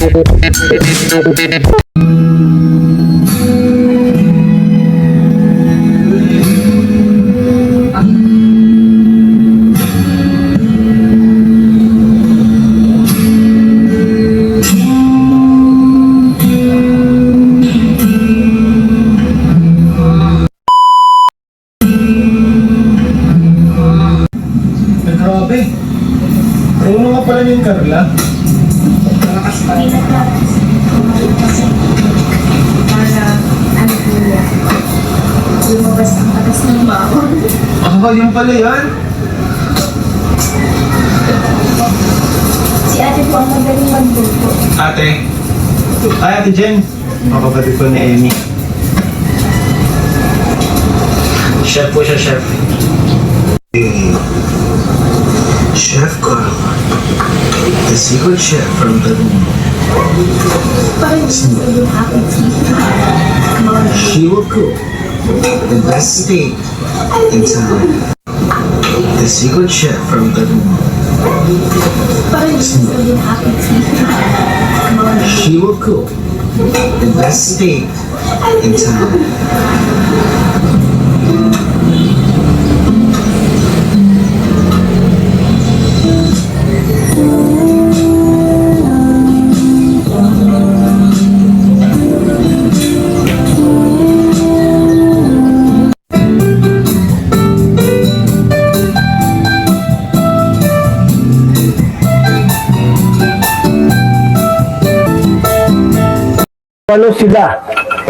Grabe. Ano nga pala yung Carla? Malakas pa rin. Para, ano po yan? Lumabas ang katas ng bawang. Yung pala yan? Si ate po ang magaling magluto. Ate. Ay, Ate Jen. Makapatid ko ni Emmy. Chef po siya, chef. Chef Carl, the secret chef from the Parang gusto yung happy tea. She will cook the best steak in town. The secret chef from the Parang gusto yung happy tea. She will cook the best steak in town.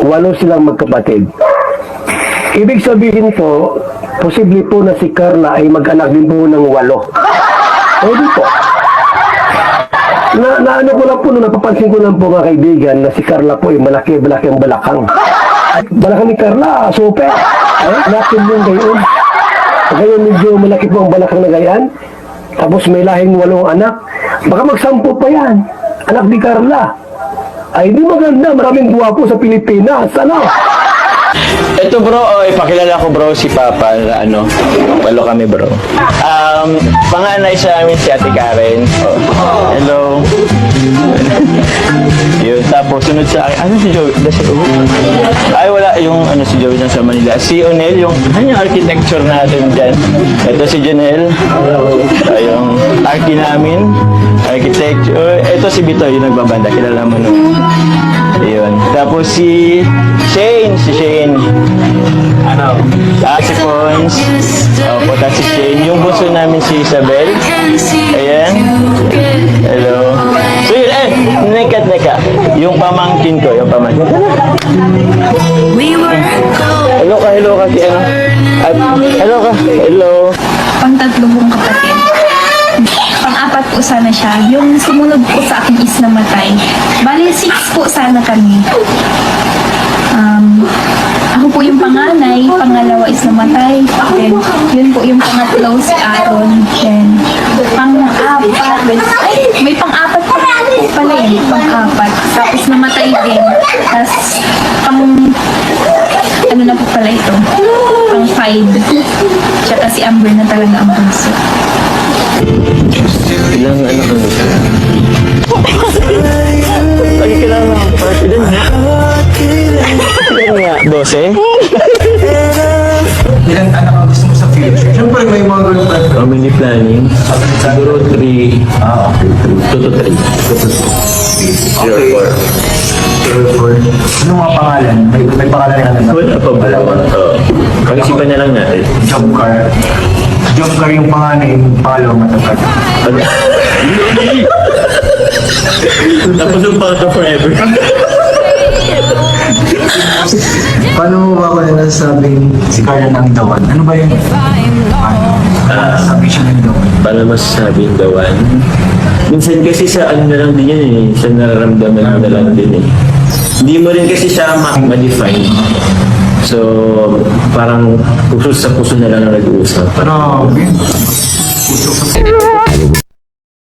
Walo silang magkapatid. Ibig sabihin po, posible po na si Carla ay mag-anak din po ng 8. Pwede po. Ano ko lang po, napapansin ko lang po mga kaibigan na si Carla po ay malaki ang balakang. Balakang ni Carla, super. Natin yung gayon. Kaya medyo malaki po ang balakang na gayan. Tapos may lahing 8 anak. Baka mag-10 pa yan. Anak ni Carla. Ay, di maganda. Maraming guwapo sa Pilipinas. Ano? Ito bro, ipakilala ko bro si Papa. Walo kami bro. Panganay sa amin si Ate Karen. Hello. Yun, tapos sunod sa akin. Ano si Joey? Ay, wala yung si Joey na sa Manila. Si Onel, yung architecture natin dyan. Ito si Janelle. Yung archi namin. Architecture. Ito si Bitoy, yung nagbabanda. Kilala mo nun. Ayun. Tapos si Shane. Si Pons. Opo, tapos si Shane. Yung bunso namin si Isabel. Ayan. Hello. So yun, neka. Yung pamangkin ko. Hello ka si ano? Hello. Pang-3 kong kapatid. Pang-4 po sana siya. Yung sumunod po sa akin is namatay. Bali, 6 po sana kami. Ako po yung panganay, pangalawa is namatay. Then, yun po yung pangatlo si Aaron. Then, pang-4, may pang-4 pa po pala eh, pang-4. Tapos namatay din. Tapos, ano na po pala ito? Pang-5. Tsaka si Amber na talaga ang bunso. Ilang ano ka nito? Lagi kailangan ng party din ha? Ilan nga? 12? Ilang anak ang gusto mo sa future? Siyempre may mga girlfriend. Family planning? Siguro 3. Okay. 2 to 3. 0 4. Ano mga pangalan? May pangalan ka na ba? Wala pa ba? Oo. Pag-isipan na lang natin. Job car yung panganay, yung pangalawa matapad. Tapos yung pangka forever. Paano mo ba ako na nasabing si Carla ng dawan? Ano ba yun? Sabi siya ng dawan. Paano masasabi yung dawan? Minsan kasi sa ano na lang din yan eh. Sa nararamdaman mo na lang din eh. Hindi mo rin kasi siya ma-define. So, parang puso sa puso na lang ang nag-uusap. Pero, puso sa